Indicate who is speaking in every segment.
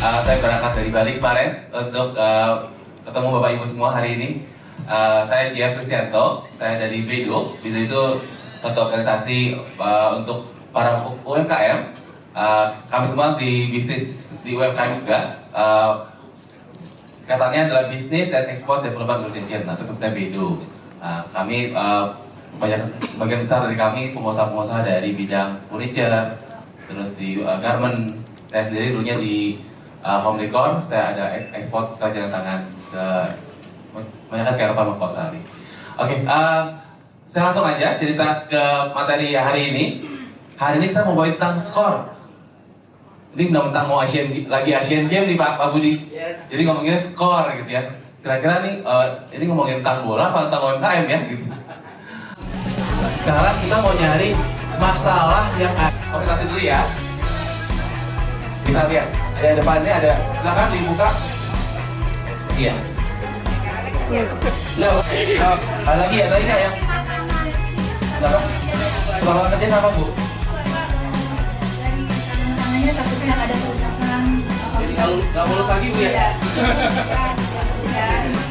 Speaker 1: Saya berangkat dari Bali kemarin untuk ketemu Bapak Ibu semua hari ini. Saya J.F. Kristianto, saya dari BEDO. BEDO itu satu organisasi untuk para UMKM. Kami semua di bisnis di UMKM juga. Singkatannya adalah Business and Export Development Organization, atau sebutnya BEDO. Kami bagian besar dari kami pengusaha-pengusaha dari bidang furniture, terus di garment. Saya sendiri dulunya di home decor, saya ada ekspor kerajinan tangan ke banyak ke Eropa maupun Australia. Oke, saya langsung aja cerita ke materi hari ini. Hari ini kita mau bawa tentang skor. Ini mentang mau Asian Game nih Pak Budi. Yes. Jadi ngomonginnya skor gitu ya. Kira-kira nih ini ngomongin tentang bola apa tentang UMKM ya gitu. Sekarang kita mau nyari masalah yang ada. Oke, kasih dulu ya. Kita lihat, ada depannya ada, silakan dibuka. Iya. No, ada lagi nggak yang? Silakan. Kalau kerja sama Bu?
Speaker 2: Tangannya takutnya ada kerusakan.
Speaker 1: Jadi kalau nggak mulus lagi Bu ya?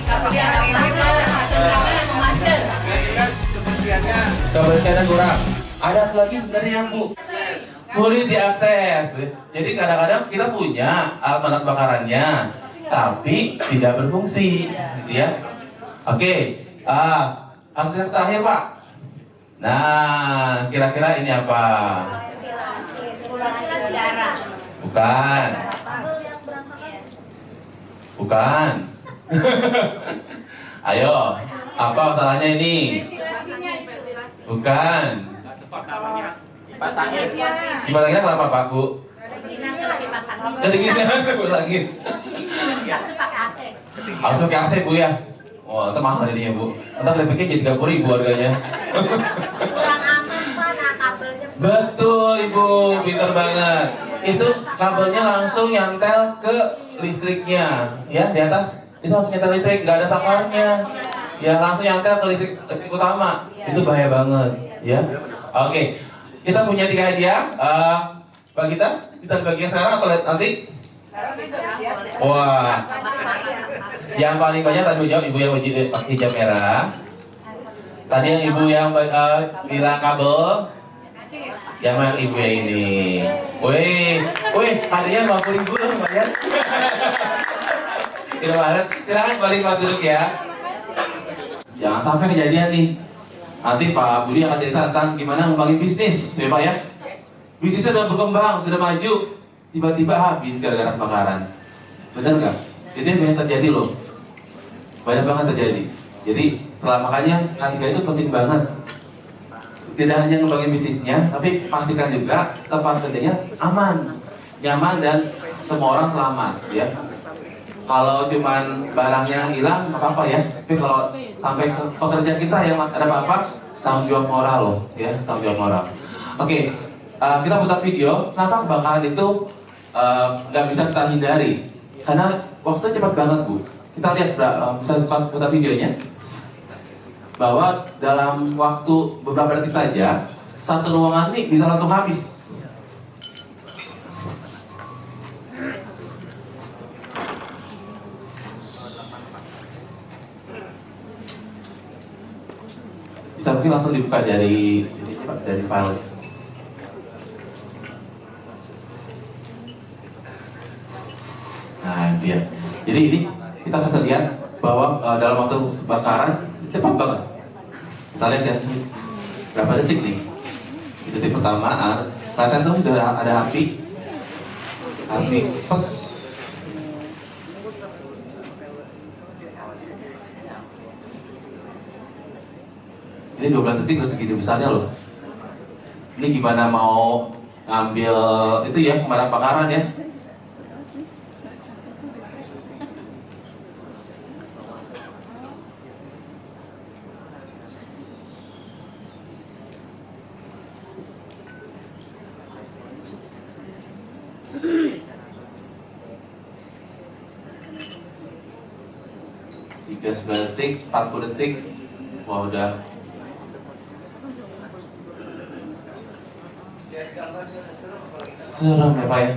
Speaker 2: Takutnya ada masker, ada masker.
Speaker 1: Kebersihannya kurang. Ada lagi sebenarnya yang Bu? Sulit diakses. Jadi kadang-kadang kita punya alat bakarannya, tapi tidak berfungsi, gitu ya. Oke, hasil terakhir Pak. Nah, kira-kira ini apa?
Speaker 2: Sirkulasi udara.
Speaker 1: Bukan. Bukan. Ayo, apa masalahnya ini? Bukan. Dipasangnya kenapa Pak Bu? Kedinginan lagi. Harus pakai AC Bu ya? Oh, itu mahal jadinya Bu. Entar lepeknya jadi 30.000 harganya.
Speaker 2: Kurang aman Pak, nah kabelnya.
Speaker 1: Betul Ibu, pintar banget. Itu kabelnya langsung nyantel ke listriknya, ya di atas itu langsung nyantel listrik, nggak ada sakarnya. Ya langsung nyantel ke listrik utama. Itu bahaya banget, ya. Oke. Kita punya 3 hadiah. Pak kita bagi yang sekarang atau nanti?
Speaker 2: Sekarang bisa siap.
Speaker 1: Wah. Yang paling banyak tadi jawab ibu yang hijab merah. Tadi yang ibu yang bilang kabel. Yang mana ibu yang ini? Wih, hadiahnya 50.000 loh, bayar. Itu banget. Silakan balik Pak duduk ya. Jangan sampai kejadian nih. Nanti Pak Budi akan cerita tentang gimana ngembangin bisnis, ya Pak ya. Bisnisnya sudah berkembang, sudah maju, tiba-tiba habis gara-gara kebakaran. Benar nggak? Itu yang banyak terjadi loh. Banyak banget terjadi. Jadi makanya K3 itu penting banget. Tidak hanya ngembangin bisnisnya, tapi pastikan juga tempat kerjanya aman, nyaman dan semua orang selamat, ya. Kalau cuman barangnya hilang, nggak apa-apa ya. Tapi kalau sampai pekerja kita yang ada apa-apa, tanggung jawab moral loh, ya, tanggung jawab moral. Oke, kita putar video. Kenapa kebakaran itu nggak bisa kita hindari? Karena waktu cepat banget Bu. Kita lihat, bisa putar videonya. Bahwa dalam waktu beberapa detik saja, satu ruangan ini bisa langsung habis. Bisa mungkin langsung dibuka dari file. Nah dia. Jadi ini kita bisa lihat bahwa dalam waktu kebakaran cepat banget. Kita lihat ya berapa detik nih. Detik pertama, kelihatan tuh sudah ada api. Ini 12 detik terus segini besarnya loh. Ini gimana mau ngambil itu ya pemadam kebakaran ya? Tiga 9 detik, 40 detik, wah udah. Serem ya Pak ya?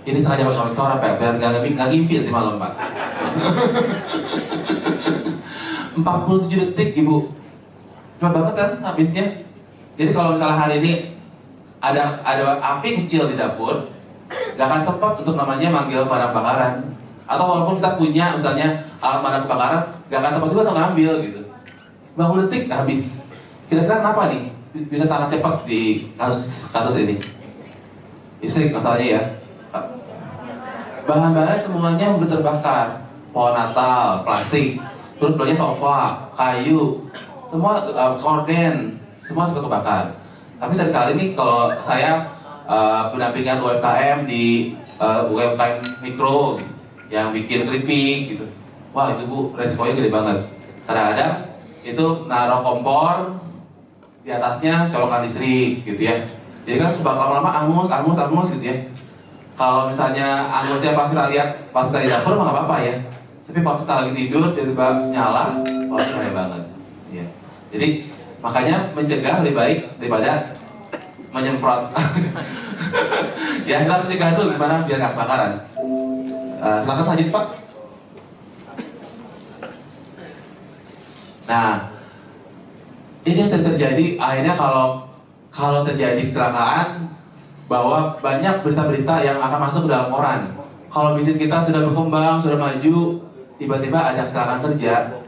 Speaker 1: Ini sengaja pakai kamera corak Pak, biar nggak ngimpi nanti malam Pak. 47 detik Ibu. Cepat banget kan habisnya. Jadi kalau misalnya hari ini ada api kecil di dapur, nggak akan sempat untuk namanya manggil pemadam kebakaran. Atau walaupun kita punya misalnya alat pemadam kebakaran, nggak akan sempat juga untuk ngambil gitu. 50 detik habis. Kira-kira kenapa nih bisa sangat cepat di kasus ini? Listrik masalahnya ya. Bahan-bahannya semuanya udah terbakar. Pohon Natal, plastik, terus belanja sofa, kayu, semua korden, semua sudah kebakar. Tapi sekali ini kalau saya pendampingan UMKM di UMKM mikro yang bikin keripik gitu, wah itu Bu resikonya gede banget. Kadang-kadang itu naruh kompor di atasnya colokan listrik gitu ya. Jadi kan bakal lama angus gitu ya. Kalau misalnya angusnya pas kita lihat pas kita di dapur mah nggak apa-apa ya. Tapi pas kita lagi tidur tiba-tiba nyala, wah itu bahaya banget. Ya. Jadi makanya mencegah lebih baik daripada menyemprot. Ya kita harus cegah dulu gimana biar nggak kebakaran. Silakan lanjut Pak. Nah, ini yang terjadi akhirnya kalau terjadi kecelakaan, bahwa banyak berita-berita yang akan masuk ke dalam koran. Kalau bisnis kita sudah berkembang, sudah maju, tiba-tiba ada kecelakaan kerja,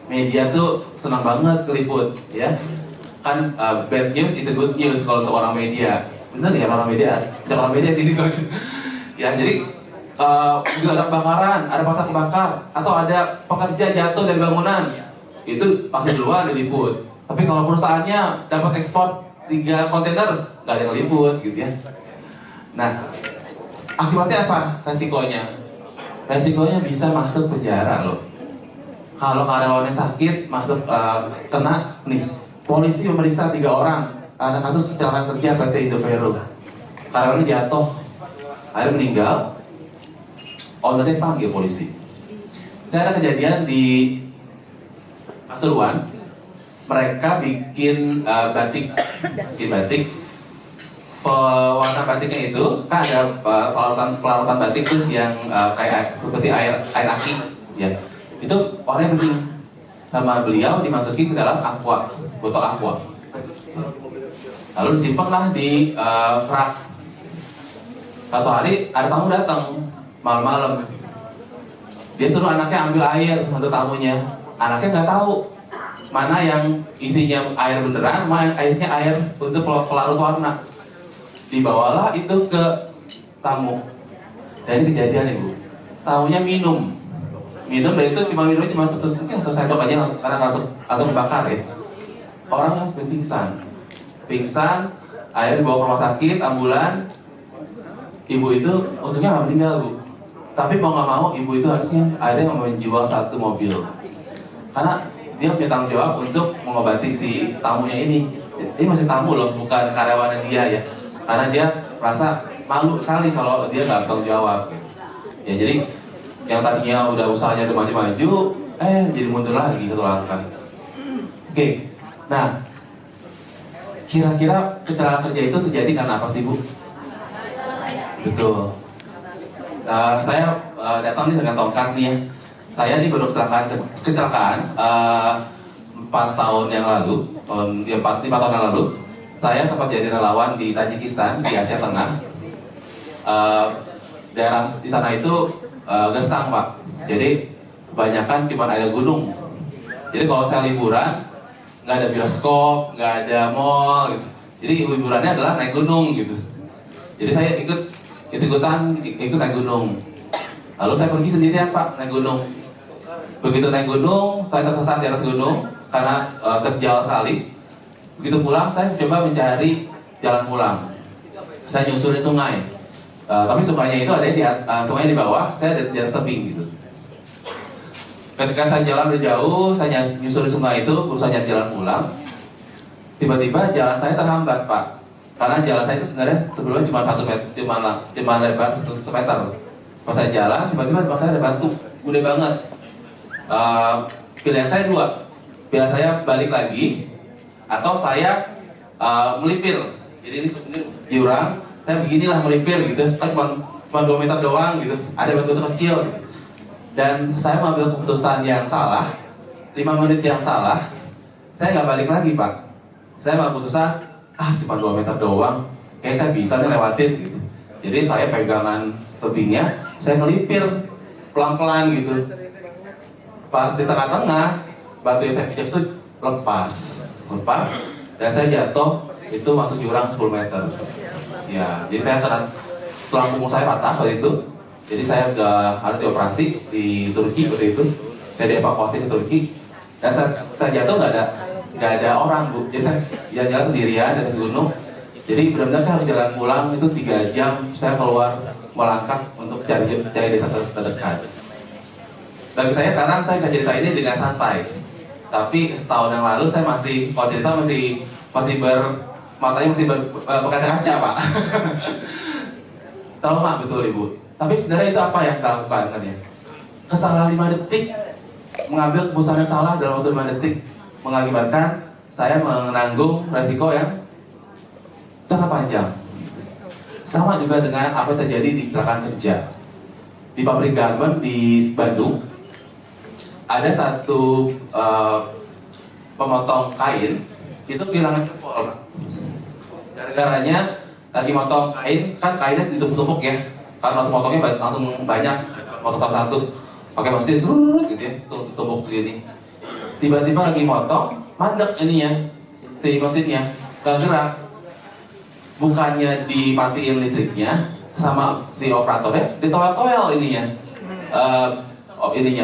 Speaker 1: media tuh senang banget keliput, ya. Kan bad news is a good news kalau untuk orang media. Bener ya orang media? Tidak orang media sih ya, jadi juga ada kebakaran, ada pasar kebakar, atau ada pekerja jatuh dari bangunan, itu pasti duluan diliput. Tapi kalau perusahaannya dapat ekspor 3 kontainer, nggak ada yang liput gitu ya. Nah, akibatnya apa? Resikonya bisa masuk penjara loh. Kalau karyawannya sakit, masuk kena nih. Polisi memeriksa 3 orang ada kasus kecelakaan kerja PT Indovero. Karyawannya jatuh, akhirnya meninggal. Ownernya panggil polisi. Saya ada kejadian di Pasuruan. Mereka bikin batik. Pewarna batiknya itu kan ada pelarutan batik tuh yang kayak seperti air aki, ya. Itu orangnya begini, sama beliau dimasukin ke dalam botol aqua. Lalu disimpan lah di rak. Satu hari ada tamu datang malam-malam. Dia turun anaknya ambil air untuk tamunya. Anaknya nggak tahu mana yang isinya air beneran, mana airnya air untuk pelarut warna. Dibawalah itu ke tamu. Dan ini kejadian Ibu. Tamunya minum dan itu minumnya cuma mungkin satu sendok aja langsung kebakar ya. Orang yang pingsan, akhirnya dibawa ke rumah sakit, ambulan. Ibu itu untungnya nggak meninggal Bu. Tapi mau nggak mau ibu itu harusnya akhirnya menjual 1 mobil. Karena dia punya tanggung jawab untuk mengobati si tamunya ini. Ini masih tamu loh, bukan karyawannya dia ya. Karena dia merasa malu sekali kalau dia nggak tanggung jawab. Ya jadi yang tadinya udah usahanya udah maju-maju, jadi mundur lagi 1 langkah. Oke, nah kira-kira kecelakaan kerja itu terjadi karena apa sih Bu? Betul. Saya datang nih dengan tongkat nih ya. Saya ini baru kecelakaan 4 tahun yang lalu, 5 tahun yang lalu. Saya sempat jadi relawan di Tajikistan, di Asia Tengah. Daerah di sana itu gersang Pak. Jadi kebanyakan cuma ada gunung. Jadi kalau saya liburan, nggak ada bioskop, nggak ada mall gitu. Jadi liburannya adalah naik gunung gitu. Jadi saya ikut naik gunung. Lalu saya pergi sendirian Pak naik gunung. Begitu naik gunung, saya tersesat di atas gunung karena terjal sekali. Begitu pulang, saya coba mencari jalan pulang. Saya nyusurin sungai. Tapi sungainya itu ada sungai di bawah, saya ada di atas tebing gitu. Ketika saya jalan udah jauh, saya nyusurin sungai itu, berusaha nyari jalan pulang. Tiba-tiba jalan saya terhambat Pak. Karena jalan saya itu sebenarnya sebelumnya cuma 1 meter, cuma lebar 1 meter. Pas saya jalan, tiba-tiba di depan saya ada batu, gede banget. Pilihan saya 2. Pilihan saya balik lagi, atau saya melipir. Jadi ini jurang, saya beginilah melipir gitu. Kan cuma cuma 2 meter doang gitu, ada batu-batu kecil gitu. Dan saya mengambil keputusan yang salah, 5 menit yang salah, saya nggak balik lagi Pak. Saya mengambil keputusan, cuma 2 meter doang, kayak saya bisa nih lewatin gitu. Jadi saya pegangan tebingnya, saya ngelipir pelan-pelan gitu. Pas di tengah-tengah, batu yang saya pijak itu lepas, dan saya jatuh, itu masuk jurang 10 meter. Ya, jadi saya kena tulang punggung saya patah waktu itu. Jadi saya harus dioperasi di Turki waktu itu. Saya dievakuasi ke Turki dan saya jatuh nggak ada orang Bu. Jadi saya jalan sendirian dari gunung. Jadi benar-benar saya harus jalan pulang itu 3 jam. Saya keluar melangkah untuk cari desa terdekat. Bagi saya sekarang saya bisa cerita ini dengan santai. Tapi setahun yang lalu saya kalau cerita masih matanya masih berkaca-kaca Pak. Trauma betul Ibu. Tapi sebenarnya itu apa yang kita lakukan kan ya? Kesalahan 5 detik, mengambil keputusan yang salah dalam waktu 5 detik mengakibatkan saya menanggung resiko yang jangka panjang. Sama juga dengan apa yang terjadi di kecelakaan kerja. Di pabrik garment di Bandung, ada satu pemotong kain itu kehilangan jempol. Gara-garanya lagi motong kain, kan kainnya ditumpuk-tumpuk ya. Karena waktu motongnya langsung banyak, motong satu-satu pakai mesin gitu ya, tumpuk segini. Tiba-tiba lagi motong, mandek ininya, si mesinnya, gak gerak. Bukannya dimatiin listriknya sama si operatornya, ditowel-towel ininya,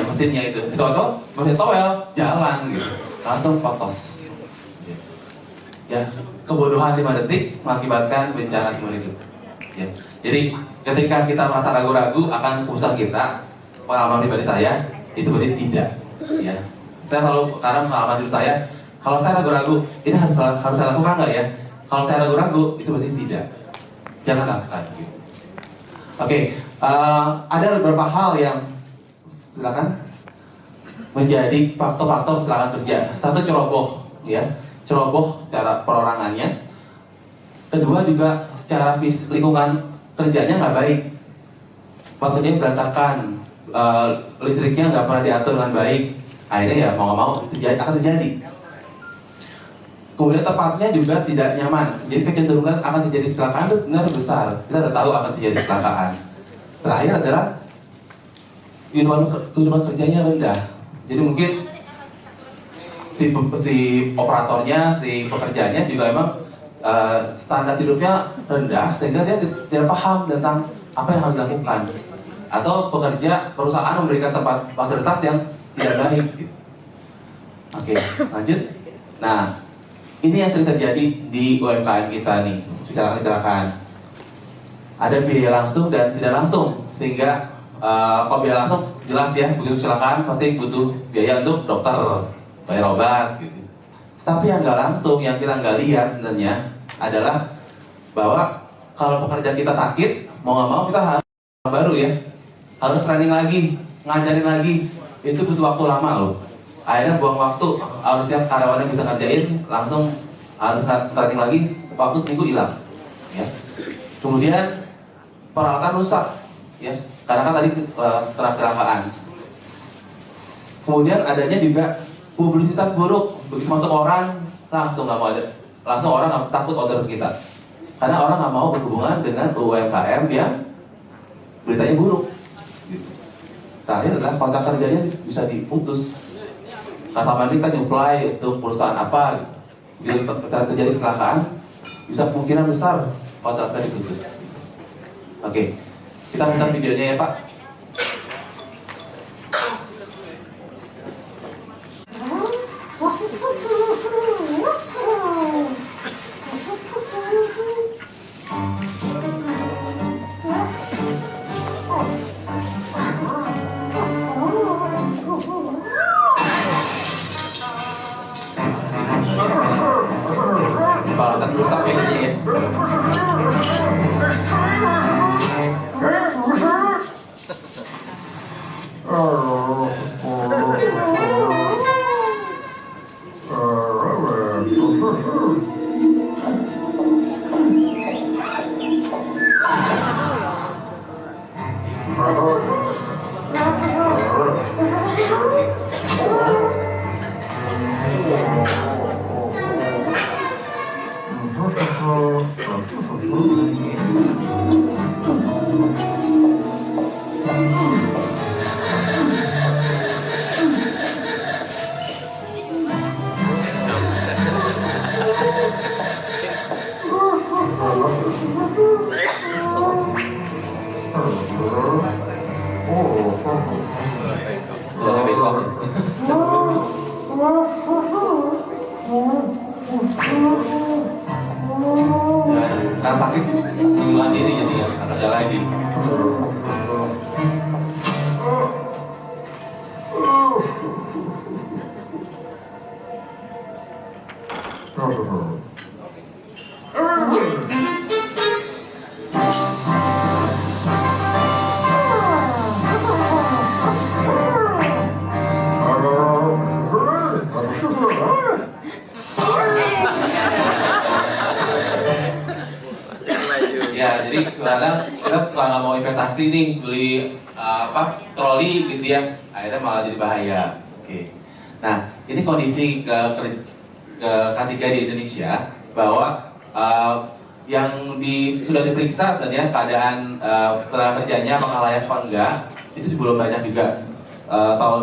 Speaker 1: mesinnya itu, ditowel, mesin towel, jalan gitu, langsung potos. Ya, kebodohan 5 detik mengakibatkan bencana seumur hidup. Ya. Jadi ketika kita merasa ragu-ragu akan keputusan kita, pengalaman pribadi saya itu berarti tidak. Ya, saya selalu karena pengalaman hidup saya, kalau saya ragu-ragu, ini harus saya lakukan nggak ya? Kalau saya ragu-ragu, itu berarti tidak. Jangan lakukan. Gitu. Oke, ada beberapa hal yang silakan menjadi faktor-faktor kecelakaan kerja. Satu, ceroboh, ya, ceroboh cara perorangannya. Kedua juga secara lingkungan kerjanya nggak baik, waktunya berantakan, listriknya nggak pernah diatur dengan baik, akhirnya ya mau nggak mau akan terjadi. Kemudian tempatnya juga tidak nyaman, jadi kecenderungan akan terjadi kecelakaan itu benar besar. Kita sudah tahu akan terjadi kecelakaan. Terakhir adalah kehidupan kerjanya rendah, jadi mungkin si operatornya, si pekerjanya juga emang standar hidupnya rendah sehingga dia tidak paham tentang apa yang harus dilakukan, atau perusahaan memberikan tempat fasilitas yang tidak baik gitu. Oke, lanjut. Nah, ini yang sering terjadi di UMKM kita nih, kecelakaan. Ada biaya langsung dan tidak langsung, sehingga kalau biaya langsung jelas ya, begitu kecelakaan pasti butuh biaya untuk dokter, bayar obat gitu. Tapi yang nggak langsung, yang kita nggak lihat sebenarnya adalah bahwa kalau pekerjaan kita sakit, mau nggak mau kita harus baru ya, harus training lagi, ngajarin lagi, itu butuh waktu lama loh. Akhirnya buang waktu, harusnya karyawannya bisa ngerjain, langsung harus training lagi, waktu seminggu hilang. Ya. Kemudian peralatan rusak, ya, karena kan tadi kecelakaan. Kemudian adanya juga publisitas buruk, begitu masuk orang langsung nggak mau ada, langsung orang takut order kita, karena orang nggak mau berhubungan dengan UMKM yang beritanya buruk. Gitu. Terakhir adalah kontrak kerjanya bisa diputus, karena kita nyuplai untuk perusahaan apa, gitu. Terjadi kecelakaan, bisa kemungkinan besar kontraknya diputus. Oke, kita minta videonya ya Pak. Peralatan rusak ya ini ya. Jangan bengkok. Karena sakit mengundurkan diri jadi ya, akan jalan lagi. Ya, jadi kadang kita suka nggak mau investasi nih, beli troli gitu ya, akhirnya malah jadi bahaya. Oke. Nah, ini kondisi K3 di Indonesia bahwa yang sudah diperiksa dan ya keadaan tenaga kerjanya apakah layak apa enggak itu belum banyak juga. Tahun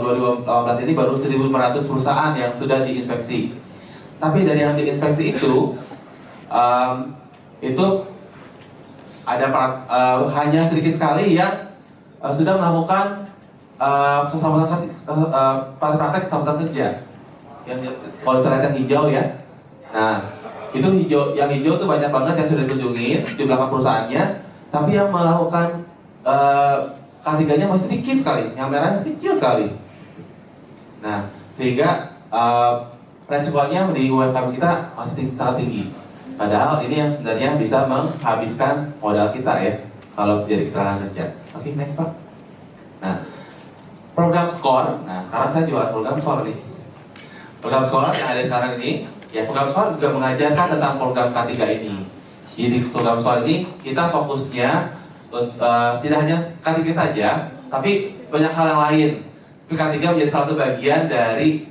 Speaker 1: 2018 ini baru 1.500 perusahaan yang sudah diinspeksi. Tapi dari yang diinspeksi itu ada hanya sedikit sekali yang sudah melakukan praktek keselamatan kerja. Kalau kita lihat yang hijau ya, nah itu yang hijau itu banyak banget yang sudah dikunjungin di belakang perusahaannya, tapi yang melakukan K3-nya masih sedikit sekali, yang merah kecil sekali. Nah, sehingga resikonya di UMKM kita masih sangat tinggi. Padahal ini yang sebenarnya bisa menghabiskan modal kita ya, kalau terjadi kecelakaan kerja. Oke, next Pak. Nah, program SCORE. Nah, sekarang saya jualan program SCORE nih. Program SCORE yang ada sekarang ini, ya program SCORE juga mengajarkan tentang program K3 ini. Jadi program SCORE ini kita fokusnya tidak hanya K3 saja, tapi banyak hal yang lain. K3 menjadi salah satu bagian dari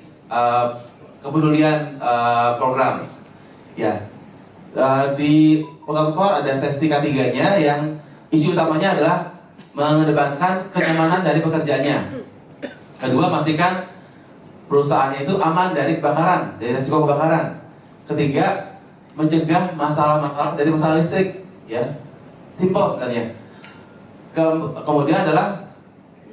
Speaker 1: kepedulian program. Ya, di program SCORE ada sesi K3-nya yang isu utamanya adalah mengedepankan kenyamanan dari pekerjaannya. Kedua, pastikan perusahaannya itu aman dari kebakaran, dari risiko kebakaran. Ketiga, mencegah masalah-masalah dari masalah listrik, ya, simple sebenarnya. Kemudian adalah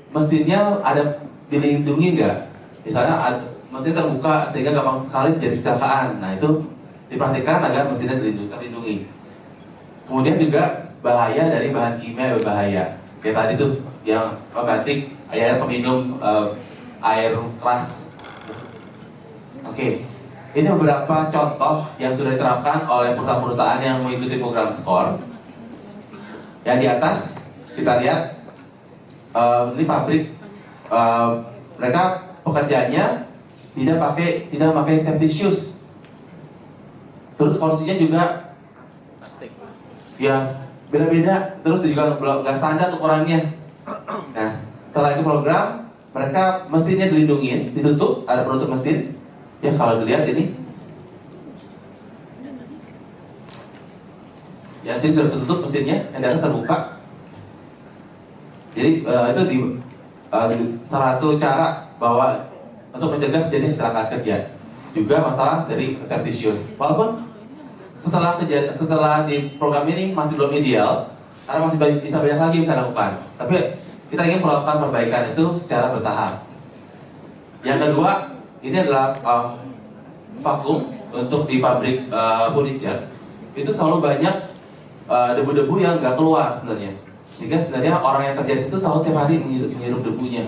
Speaker 1: mesinnya ada dilindungi nggak? Misalnya mesin terbuka sehingga gampang sekali terjadi kecelakaan. Nah itu diperhatikan agar mesinnya terlindungi. Kemudian juga bahaya dari bahan kimia yang berbahaya. Kayak tadi tuh yang pembatik, air peminum air keras. Oke, ini beberapa contoh yang sudah diterapkan oleh perusahaan-perusahaan yang mengikuti program SCORE. Yang di atas kita lihat ini pabrik, mereka pekerjaannya tidak pakai safety shoes. Terus kursinya juga ya beda-beda, terus juga nggak standar ukurannya. Nah, setelah itu program, mereka mesinnya dilindungi, ditutup, ada penutup mesin. Ya kalau dilihat ini, ya sini sudah tertutup mesinnya, yang di atas terbuka. Jadi itu salah satu cara bahwa untuk mencegah terjadi kecelakaan kerja. Juga masalah dari safety shoes. Walaupun setelah di program ini masih belum ideal, karena masih bisa banyak lagi yang bisa lakukan. Tapi kita ingin melakukan perbaikan itu secara bertahap. Yang kedua, ini adalah vakum untuk di pabrik furniture. Itu terlalu banyak debu-debu yang nggak keluar sebenarnya. Sehingga sebenarnya orang yang kerja di situ selalu tiap hari menghirup debunya.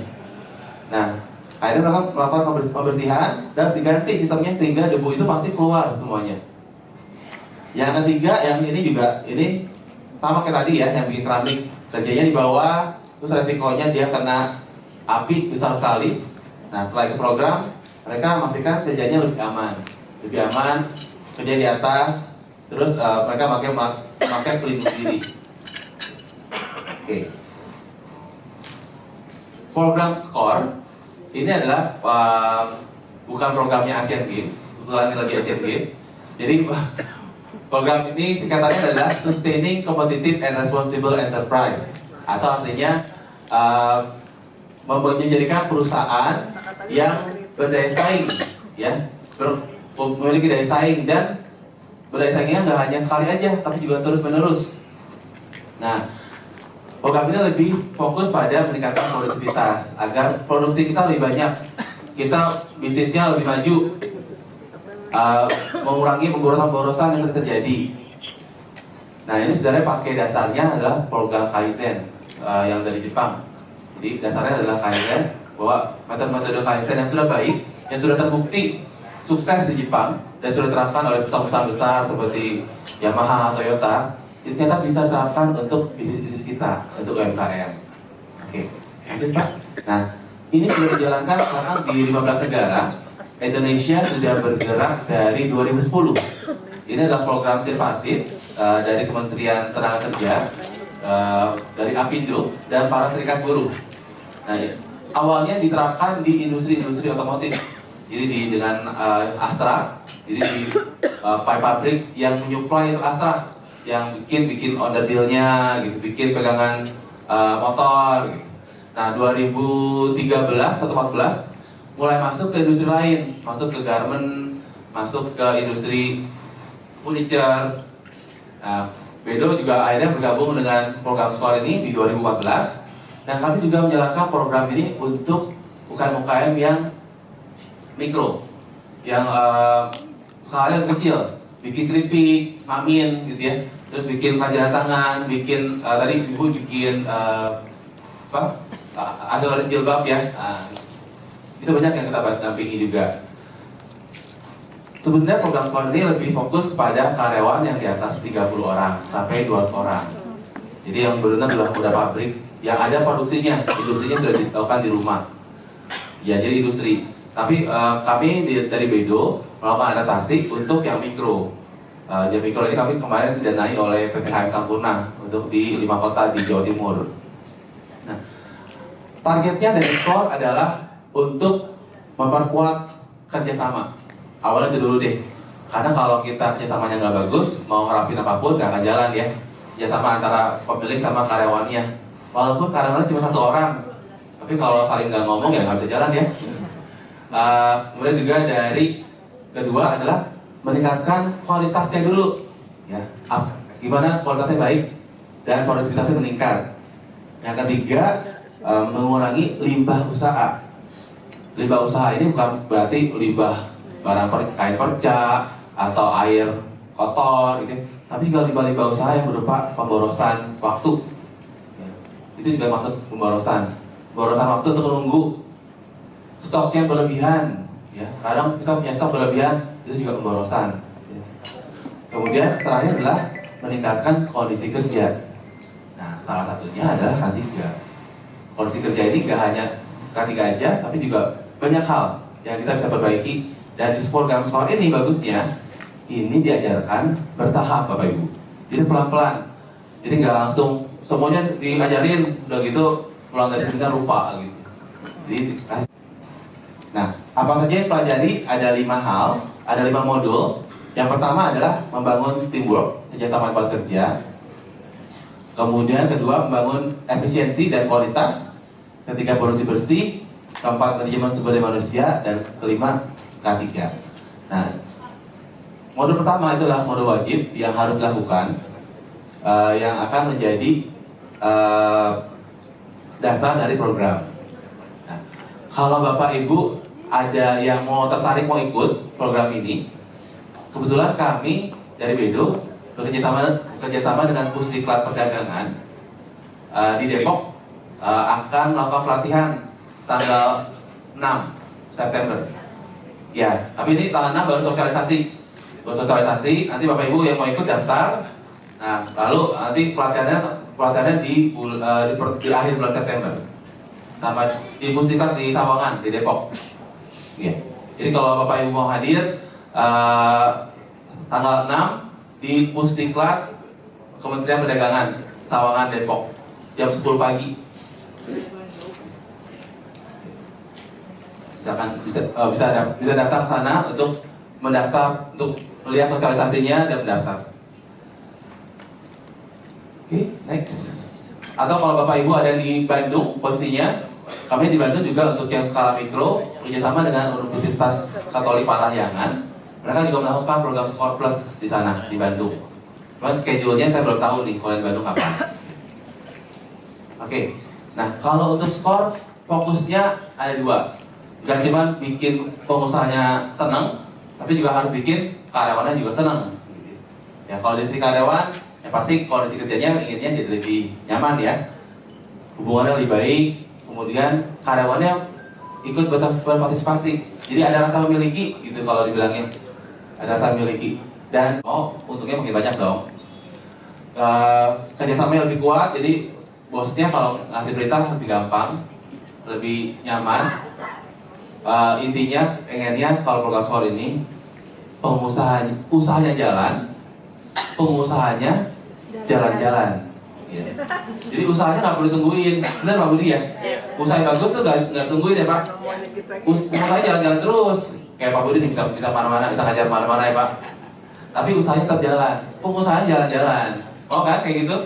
Speaker 1: Nah, akhirnya mereka melakukan pembersihan dan diganti sistemnya sehingga debu itu pasti keluar semuanya. Yang ketiga, yang ini juga ini sama kayak tadi ya, yang bikin keramik kerjanya di bawah, terus resikonya dia kena api besar sekali. Nah, setelah itu program, mereka memastikan kerjanya lebih aman, kerja di atas, terus mereka pakai pelindung diri. Oke. Program SCORE ini adalah bukan programnya Asian Games, kebetulan ini lagi Asian Games. Jadi program ini tingkatannya adalah Sustaining Competitive and Responsible Enterprise, atau artinya menjadikan perusahaan yang berdaya saing, ya, memiliki daya saing, dan berdaya saingnya nggak hanya sekali aja, tapi juga terus menerus. Nah, Program ini lebih fokus pada meningkatkan produktivitas agar produksi kita lebih banyak, kita bisnisnya lebih maju, mengurangi pemborosan-pemborosan yang sering terjadi. Nah, ini sebenarnya pakai dasarnya adalah program Kaizen yang dari Jepang. Jadi dasarnya adalah Kaizen, bahwa metode-metode Kaizen yang sudah baik, yang sudah terbukti sukses di Jepang dan sudah diterapkan oleh perusahaan-perusahaan besar seperti Yamaha, Toyota, itu ternyata bisa diterapkan untuk bisnis-bisnis kita, untuk UMKM. Oke, lanjut Pak. Nah, ini sudah dijalankan sekarang di 15 negara. Indonesia sudah bergerak dari 2010. Ini adalah program tripartit dari Kementerian Tenaga Kerja, dari Apindo, dan para serikat buruh. Nah, awalnya diterapkan di industri-industri otomotif. Jadi dengan Astra, jadi di pabrik yang menyuplai itu Astra, yang bikin order deal-nya, gitu, bikin pegangan motor. Gitu. Nah, 2013 atau 2014 mulai masuk ke industri lain, masuk ke garment, masuk ke industri furniture. Nah, Bedo juga akhirnya bergabung dengan program sekolah ini di 2014. Dan kami juga menjalankan program ini untuk UKM-UKM yang mikro, yang skalanya kecil, bikin keripik, mamin gitu ya, terus bikin kerajinan tangan, bikin tadi ibu bikin aksesoris jilbab ya, itu banyak yang kita dampingi juga. Sebenarnya program KON ini lebih fokus pada karyawan yang di atas 30 orang sampai 200 orang. Jadi yang benar-benar udah pabrik, yang ada produksinya, industrinya sudah dilakukan di rumah. Ya, jadi industri. Tapi kami dari Bedo melakukan adaptasi untuk yang mikro. Yang mikro ini kami kemarin didanai oleh PT HM Sampurna untuk di 5 kota di Jawa Timur. Nah, targetnya dari SCORE adalah untuk memperkuat kerjasama. Awalnya itu dulu deh, karena kalau kita kerjasamanya nggak bagus, mau ngerapin apapun nggak akan jalan ya. Kerjasama antara pemilik sama karyawannya. Walaupun karyawannya cuma 1 orang, tapi kalau saling nggak ngomong ya nggak bisa jalan ya. Kemudian juga dari kedua adalah meningkatkan kualitasnya dulu, ya. Gimana kualitasnya baik dan produktivitasnya meningkat. Yang ketiga, mengurangi limbah usaha. Limbah usaha ini bukan berarti limbah barang kain perca atau air kotor, gitu. Tapi juga limbah-limbah usaha yang berupa pemborosan waktu. Ya. Itu juga masuk pemborosan waktu untuk menunggu stoknya berlebihan, ya. Kadang kita punya stok berlebihan, itu juga pemborosan. Ya. Kemudian terakhir adalah meningkatkan kondisi kerja. Nah, salah satunya adalah K3. Kondisi kerja ini gak hanya K3 aja, tapi juga banyak hal yang kita bisa perbaiki. Dan di program sekolah ini bagusnya, ini diajarkan bertahap Bapak Ibu. Jadi pelan-pelan. Jadi nggak langsung semuanya diajarin, udah gitu pulang dari seminar lupa gitu. Jadi nah, apa saja yang pelajari? Ada 5 hal, ada 5 modul. Yang pertama adalah membangun teamwork, kerjasama tempat kerja. Kemudian kedua, membangun efisiensi dan kualitas. Ketiga, produksi bersih. Keempat, manajemen sumber daya manusia. Dan kelima, K3. Nah, modul pertama itulah modul wajib yang harus dilakukan, yang akan menjadi dasar dari program. Nah, kalau Bapak Ibu ada yang mau tertarik mau ikut program ini, kebetulan kami dari Bedo bekerjasama dengan Pusdiklat Perdagangan di Depok akan melakukan pelatihan tanggal 6 September. Ya, tapi ini tanggal 6 baru sosialisasi. Nanti Bapak Ibu yang mau ikut daftar. Nah, lalu nanti pelatihannya di akhir bulan September. Sama di Pusdiklat di Sawangan di Depok. Ya. Jadi kalau Bapak Ibu mau hadir tanggal 6 di Pusdiklat Kementerian Perdagangan Sawangan Depok jam 10 pagi. Bisa daftar ke sana untuk mendaftar, untuk melihat sosialisasinya dan mendaftar. Oke, next. Atau kalau Bapak Ibu ada di Bandung posisinya, kami di Bandung juga untuk yang skala mikro kerjasama dengan Universitas Katolik Parahyangan. Mereka juga melakukan program SCORE Plus di sana di Bandung. Cuman schedule-nya saya belum tahu nih kalau di Bandung kapan. Oke. Nah, kalau untuk skor fokusnya ada dua. Bukan cuma bikin pengusahanya senang, tapi juga harus bikin karyawannya juga senang. Ya, kalau dari si karyawan, ya pasti kondisi kerjanya inginnya jadi lebih nyaman ya, hubungannya lebih baik, kemudian karyawannya ikut berpartisipasi. Jadi ada rasa memiliki gitu kalau dibilangnya, ada rasa memiliki. Dan untungnya makin banyak dong. Kerjasamanya lebih kuat, jadi bosnya kalau ngasih perintah lebih gampang, lebih nyaman. Intinya pengennya kalau program skor ini usahanya jalan, pengusahanya jalan-jalan. Ya. Jadi usahanya nggak perlu ditungguin, benar Pak Budi ya? Usaha yang bagus tuh nggak tungguin ya Pak. Usahanya jalan-jalan terus, kayak Pak Budi nih bisa mana-mana, bisa ngajar mana-mana ya Pak. Tapi usahanya tetap jalan, pengusahanya jalan-jalan. Oh kan kayak gitu?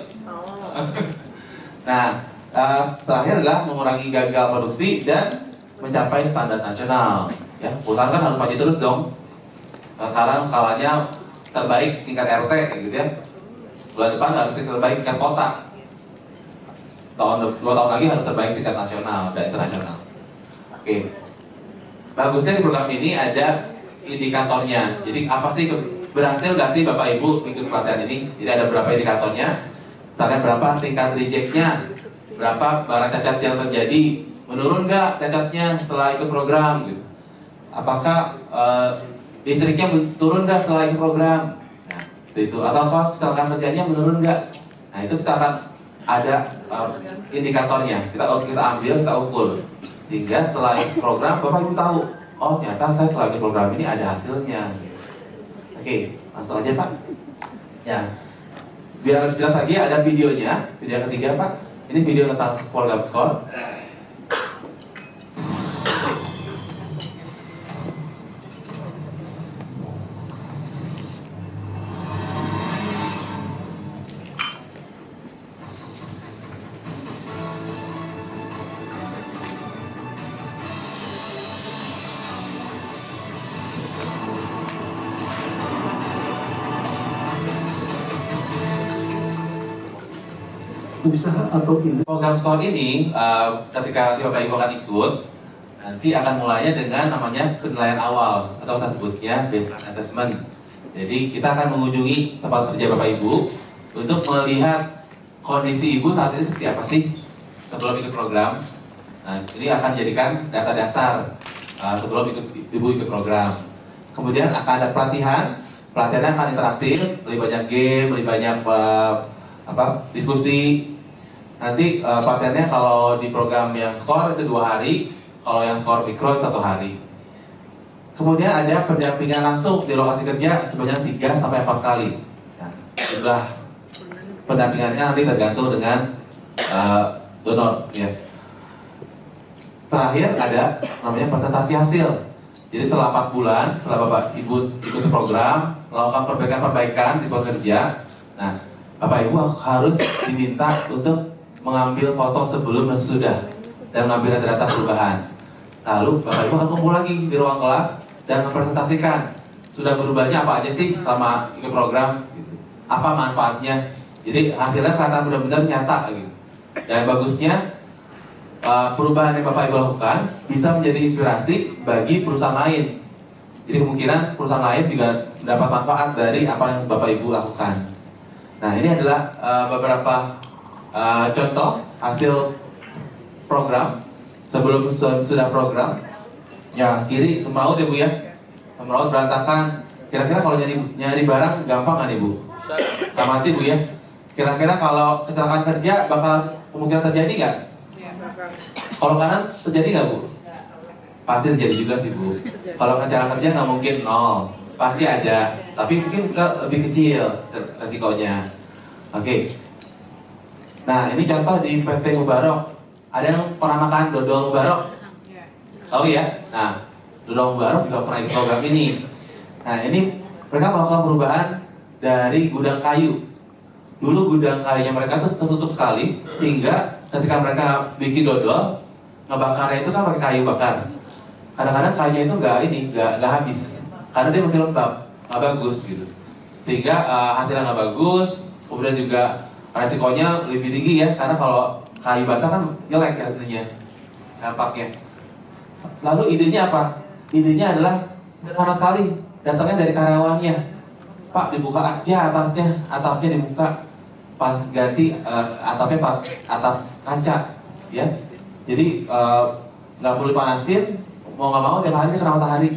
Speaker 1: Nah, terakhir adalah mengurangi gagal produksi dan mencapai standar nasional. Ya, perusahaan kan harus maju terus dong. Nah, sekarang skalanya terbaik tingkat RT, gitu ya. Bulan depan harus terbaik tingkat kota. 2 tahun lagi harus terbaik tingkat nasional dan internasional. Oke. Bagusnya di program ini ada indikatornya. Jadi apa sih berhasil nggak sih Bapak Ibu ikut pelatihan ini? Jadi ada berapa indikatornya? Misalnya berapa tingkat rejectnya, berapa barang cacat yang terjadi, menurun nggak cacatnya setelah ikut program? Gitu. Apakah listriknya turun nggak setelah ikut program? Nah, itu atau kecelakaan kerjanya menurun nggak? Nah itu kita akan ada indikatornya. Kita ambil, kita ukur. Sehingga setelah ikut program, Bapak Ibu tahu, oh ternyata saya setelah ikut program ini ada hasilnya. Oke, langsung aja Pak. Ya, biar lebih jelas lagi ada videonya, video ketiga Pak. Ini video tentang program skor.
Speaker 3: Usaha atau industri.
Speaker 1: Program skor ini ketika Bapak Ibu akan ikut, nanti akan mulainya dengan namanya penilaian awal atau kita sebutnya baseline assessment. Jadi kita akan mengunjungi tempat kerja Bapak Ibu untuk melihat kondisi Ibu saat ini seperti apa sih sebelum ikut program. Nah, ini akan dijadikan data dasar sebelum Ibu ikut program. Kemudian akan ada pelatihannya akan interaktif, lebih banyak game, lebih banyak diskusi. Nanti pelatihannya kalau di program yang skor itu 2 hari, kalau yang skor mikro 1 hari. Kemudian ada pendampingan langsung di lokasi kerja sebanyak 3 sampai 4 kali. Nah, jumlah pendampingannya nanti tergantung dengan donor. Ya. Terakhir ada namanya presentasi hasil. Jadi setelah 4 bulan, setelah Bapak Ibu ikut program, melakukan perbaikan-perbaikan di tempat kerja. Nah, Bapak Ibu harus diminta untuk mengambil foto sebelum dan sesudah dan mengambil data perubahan. Lalu Bapak Ibu akan kumpul lagi di ruang kelas dan mempresentasikan sudah berubahnya apa aja sih selama ikut program, gitu. Apa manfaatnya. Jadi hasilnya kelihatan benar-benar nyata gitu. Dan bagusnya perubahan yang Bapak Ibu lakukan bisa menjadi inspirasi bagi perusahaan lain. Jadi kemungkinan perusahaan lain juga mendapat manfaat dari apa yang Bapak Ibu lakukan. Nah, ini adalah beberapa contoh hasil program sebelum sudah program. Ya, kiri semraut ya Bu ya. Semraut berantakan. Kira-kira kalau nyari barang gampang kan Ibu? Amati Bu ya. Kira-kira kalau kecelakaan kerja bakal kemungkinan terjadi nggak? Kalau kanan terjadi nggak Bu? Pasti terjadi juga sih Bu. Kalau kecelakaan kerja nggak mungkin nol. Pasti ada, tapi mungkin lebih kecil resikonya. Oke. Nah, ini contoh di PT Mubarok. Ada yang pernah makan dodol Mubarok? Tahu ya? Nah, dodol Mubarok juga pernah ikut program ini. Nah, ini mereka melakukan perubahan dari gudang kayu. Dulu gudang kayunya mereka tuh tertutup sekali, sehingga ketika mereka bikin dodol, ngebakarnya itu kan pakai kayu bakar. Kadang-kadang kayunya itu nggak habis, karena dia masih lembab, nggak bagus gitu. Sehingga hasilnya nggak bagus, kemudian juga resikonya lebih tinggi ya, karena kalau kayu basah kan jelek ya ininya, dampaknya. Lalu idenya apa? Idenya adalah sederhana sekali, datangnya dari karyawannya. Pak, dibuka aja atasnya, atapnya dibuka, pas ganti atapnya pak atap kaca, ya. Jadi nggak perlu panasin, mau nggak mau tiap hari kena matahari,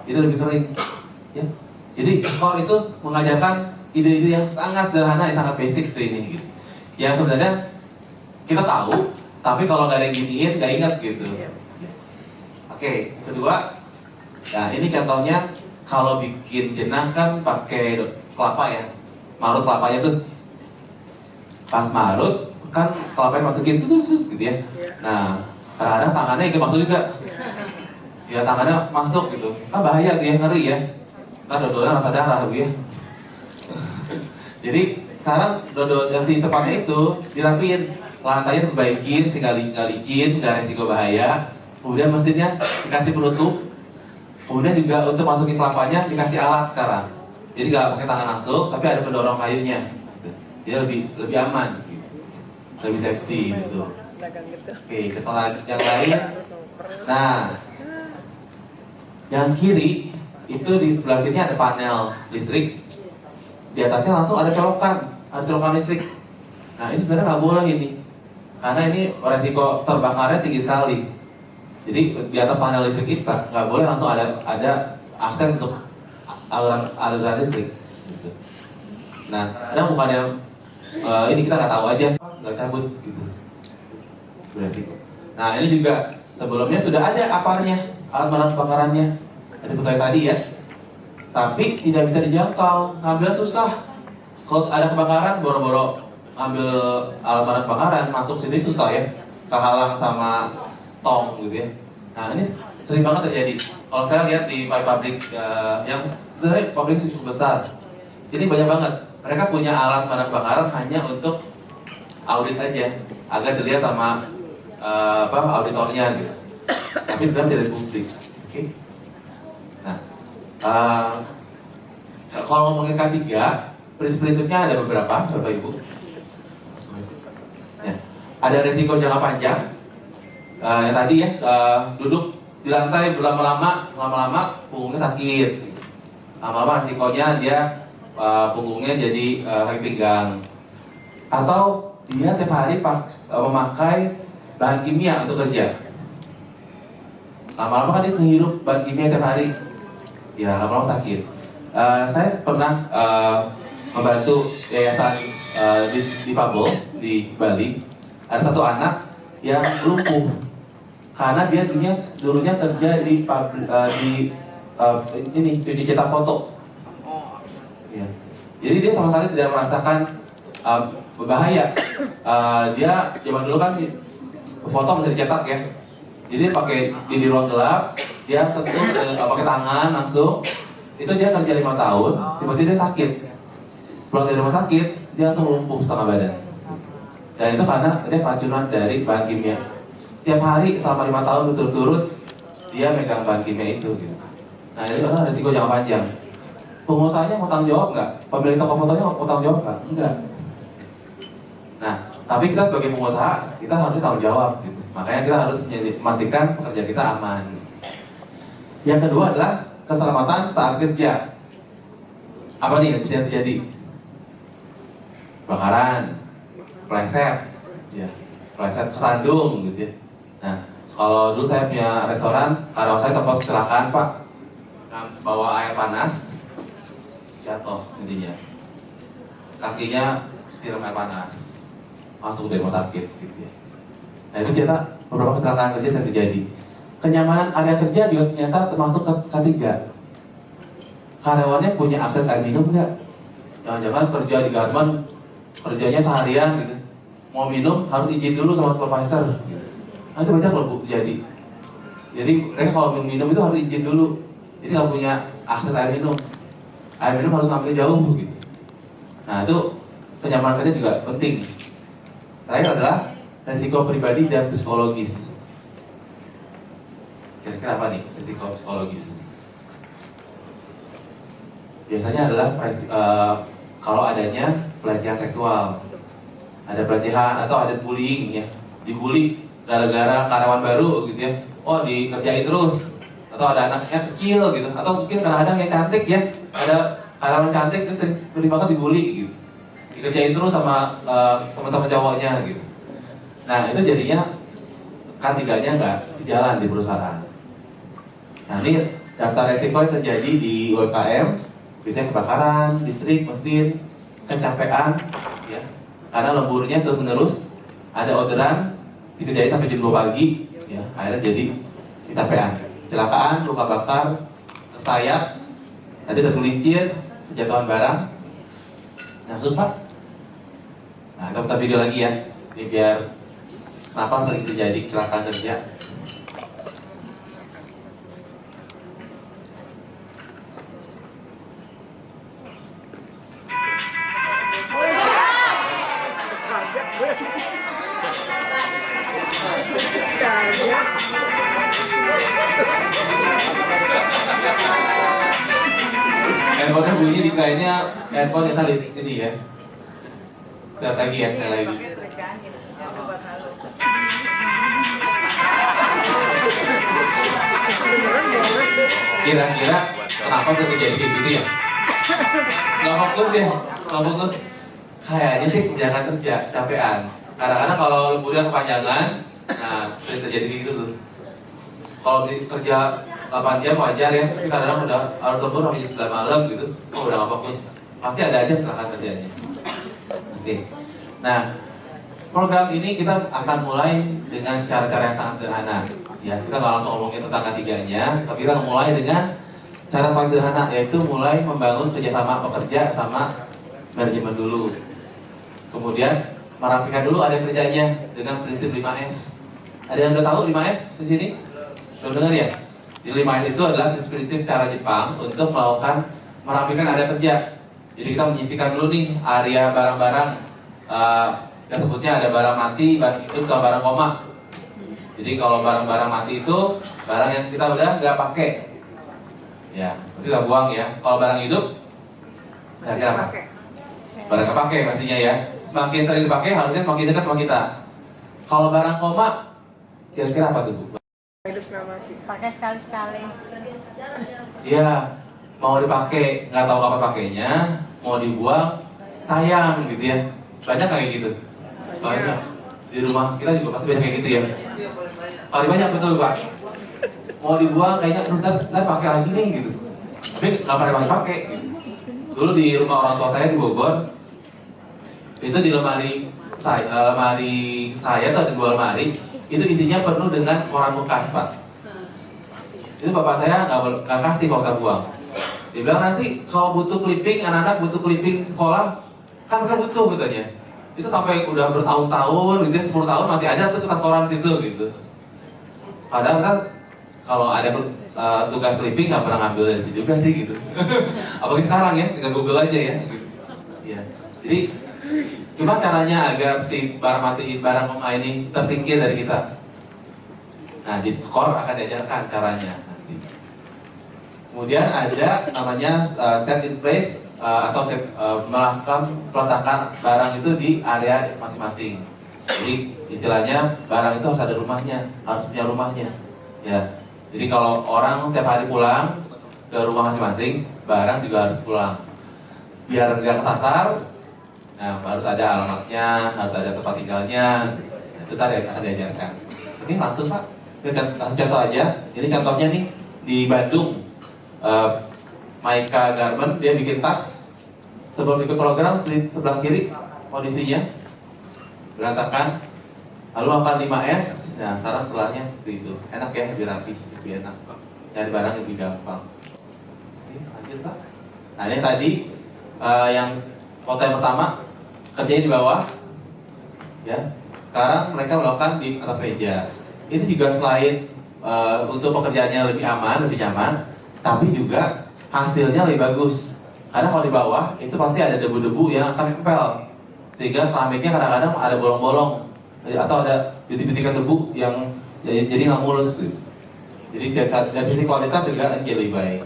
Speaker 1: jadi lebih kering, ya. Jadi skor itu mengajarkan ide-ide yang sangat sederhana, yang sangat basic seperti ini, gitu. Yang sebenarnya kita tahu, tapi kalau nggak ada yang giniin, nggak ingat gitu. Oke, kedua, nah ini contohnya kalau bikin jenang kan pakai kelapa ya, marut kelapanya tuh. Pas marut kan kelapanya masukin tuh gitu ya. Nah, kadang-kadang tangannya ikut masuk juga. Ya tangannya masuk gitu. Kan bahaya tuh ya, ngeri ya. Kan dodolnya rasa darah gitu ya. Jadi sekarang dodol yang si tempatnya itu dirapiin, lantainya diperbaikin sehingga nggak licin, nggak resiko bahaya. Kemudian mesinnya dikasih penutup. Kemudian juga untuk masukin kelapanya dikasih alat sekarang. Jadi nggak pakai tangan langsung, tapi ada pendorong kayunya. Dia lebih aman, gitu. Lebih safety gitu. Oke, kita lanjut yang lain. Nah, yang kiri itu di sebelah kirinya ada panel listrik. Di atasnya langsung ada colokan listrik. Nah, ini sebenarnya nggak boleh ini, karena ini resiko terbakarnya tinggi sekali. Jadi di atas panel listrik kita nggak boleh langsung ada akses untuk aliran listrik. Gitu. Nah, kadang bukan yang ini kita nggak tahu aja, nggak cabut gitu. Beresiko. Nah, ini juga sebelumnya sudah ada aparnya, alat pemadam kebakarannya. Ada betul tadi ya. Tapi tidak bisa dijangkau, ngambil susah. Kalau ada kebakaran, boro-boro ngambil alat pemadam kebakaran, masuk sini susah ya. Kehalang sama tong gitu ya. Nah, ini sering banget terjadi. Kalau saya lihat di pabrik yang sebenarnya pabrik cukup besar, ini banyak banget. Mereka punya alat pemadam kebakaran hanya untuk audit aja, agar dilihat sama auditornya gitu. Tapi sebenarnya tidak berfungsi. Oke. Nah, kalau ngomongin K3, prinsip-prinsipnya ada beberapa, Bapak Ibu. Ya. Ada resiko jangka panjang. Yang tadi ya, duduk di lantai lama-lama punggungnya sakit. Lama-lama resikonya dia punggungnya jadi sakit pinggang. Atau dia tiap hari memakai bahan kimia untuk kerja. Lama-lama kan dia menghirup bahan kimia tiap hari. Ya, lama-lama sakit. Saya pernah membantu yayasan difabel di Bali. Ada satu anak yang lumpuh karena dia dulunya kerja di cuci cetak foto. Ya. Jadi dia sama sekali tidak merasakan berbahaya. Dia zaman dulu kan foto bisa dicetak ya. Jadi dia pakai di ruang gelap, dia tentu pakai tangan langsung. Itu dia kerja 5 tahun, tiba-tiba dia sakit. Pulang dari rumah sakit, dia langsung lumpuh setengah badan. Dan itu karena dia keracunan dari bahan kimia. Tiap hari selama 5 tahun berturut-turut dia megang bahan kimia itu gitu. Nah, itu adalah risiko jangka panjang. Pengusahanya mau tanggung jawab nggak? Pemilik toko fotonya mau tanggung jawab nggak? Enggak. Nah, tapi kita sebagai pengusaha, kita harusnya tanggung jawab gitu. Makanya kita harus memastikan pekerja kita aman. Yang kedua adalah keselamatan saat kerja. Apa nih yang bisa terjadi? Bakaran, pleset, ya, pleset kesandung gitu ya. Nah, kalau dulu saya punya restoran, karyawan saya sempat kecelakaan Pak, bawa air panas, jatuh intinya, kakinya siram air panas, masuk dari rumah sakit gitu ya. Nah itu ternyata beberapa kecelakaan kerja yang terjadi. Kenyamanan area kerja juga ternyata termasuk K3. Karyawannya punya akses air minum nggak? Jangan-jangan kerja di garmen, kerjanya seharian gitu, mau minum harus izin dulu sama supervisor. Nanti banyak loh Bu terjadi. Jadi mereka kalau minum itu harus izin dulu. Jadi nggak punya akses air minum. Air minum harus ngambil jauh gitu. Nah itu kenyamanan kerja juga penting. Terakhir adalah resiko pribadi dan psikologis. Kira-kira apa nih resiko psikologis? Biasanya adalah kalau adanya pelecehan seksual. ada pelecehan atau ada bullying ya, dibully gara-gara karyawan baru gitu ya, oh dikerjain terus, atau ada anaknya kecil gitu, atau mungkin kadang-kadang yang cantik ya, ada karyawan cantik terus sering banget dibully gitu, dikerjain terus sama teman-teman cowoknya gitu. Nah itu jadinya K3-nya nggak jalan di perusahaan. Nah ini daftar resiko yang terjadi di UMKM, biasanya kebakaran, listrik, mesin, kecapean, ya, karena lemburnya terus menerus, ada orderan, dikerjain sampai jam 2 pagi, ya, akhirnya jadi kecapean, kecelakaan, luka bakar, tersayat, tadi tergelincir, kejatuhan barang, langsung Pak. Nah kita putar video lagi ya, ini biar kenapa sering terjadi kecelakaan kerja. Handphonenya bunyi di kayaknya handphone yang tadi ini ya. Lihat lagi ya, lihat lagi. Kira-kira kenapa terjadi kayak gitu ya? Nggak fokus ya, nggak fokus. Kayaknya sih jangan kerja, capean. Kadang-kadang kalau lemburnya kepanjangan, nah sering terjadi kayak gitu tuh. Kalau kerja 8 jam wajar ya, tapi kadang-kadang udah harus lembur sampai jam 9 malam gitu, oh udah nggak fokus. Pasti ada aja kecelakaan kerjanya. Oke. Nah, program ini kita akan mulai dengan cara-cara yang sangat sederhana. Ya, kita nggak langsung ngomongin tentang ketiganya, tapi kita mulai dengan cara paling sederhana, yaitu mulai membangun kerjasama pekerja sama manajemen dulu. Kemudian merapikan dulu ada kerjanya dengan prinsip 5S. Ada yang udah tahu 5S di sini? Belum dengar ya? Di 5S itu adalah prinsip cara Jepang untuk melakukan merapikan area kerja. Jadi kita menyisikan dulu nih area barang-barang. Kita sebutnya ada barang mati, itu ke barang koma. Jadi kalau barang-barang mati itu barang yang kita udah nggak pakai, ya, itu kita buang ya. Kalau barang hidup, kira-kira apa? Barang kepake pastinya ya. Semakin sering dipakai harusnya semakin dekat sama kita. Kalau barang koma, kira-kira apa tuh Bu?
Speaker 2: Pakai sekali-sekali.
Speaker 1: Iya, mau dipakai nggak tahu apa pakainya, mau dibuang sayang gitu ya. Banyak kayak gitu. Banyak di rumah kita juga pasti banyak kayak gitu ya. Paling banyak betul Pak. Mau dibuang kayaknya ntar pakai lagi nih gitu. Tapi nggak pernah pakai. Gitu. Dulu di rumah orang tua saya di Bogor, itu di lemari saya tuh ada 2 lemari, itu isinya penuh dengan koran bekas Pak. Itu bapak saya nggak kasih kalau kita buang. Dia bilang nanti kalau butuh clipping, anak-anak butuh clipping sekolah, kan mereka butuh katanya. Itu sampai udah bertahun-tahun, gitu 10 tahun masih ada tuh kertas koran situ gitu. Padahal kan kalau ada tugas clipping nggak pernah ngambil dari situ juga sih gitu. Apalagi sekarang ya, tinggal Google aja ya. Gitu. Ya. Jadi gimana caranya agar barang koma ini tersingkir dari kita? Nah di skor akan diajarkan caranya. Kemudian ada namanya set in place atau melakukan peletakan barang itu di area masing-masing. Jadi istilahnya barang itu harus ada rumahnya, harus punya rumahnya. Ya. Jadi kalau orang tiap hari pulang ke rumah masing-masing, barang juga harus pulang. Biar nggak kesasar, nah harus ada alamatnya, harus ada tempat tinggalnya. Itu tadi akan diajarkan. Oke langsung Pak, kita kasih contoh aja. Ini contohnya nih di Bandung. Maika Garment, dia bikin tas. Sebelum ikut program, sebelah kiri kondisinya berantakan. Lalu akan 5S. Nah sekarang setelahnya itu enak ya, lebih rapi, lebih enak. Nyari barang lebih gampang. Oke, lanjut Pak. Nah ini tadi yang foto yang pertama kerjanya di bawah, ya. Sekarang mereka melakukan di atas meja. Ini juga selain untuk pekerjaannya lebih aman, lebih nyaman, tapi juga hasilnya lebih bagus. Karena kalau di bawah itu pasti ada debu-debu yang akan nempel, sehingga keramiknya kadang-kadang ada bolong-bolong atau ada bintik-bintikan debu yang jadi nggak mulus. Gitu. Jadi dari sisi kualitas juga jadi lebih baik.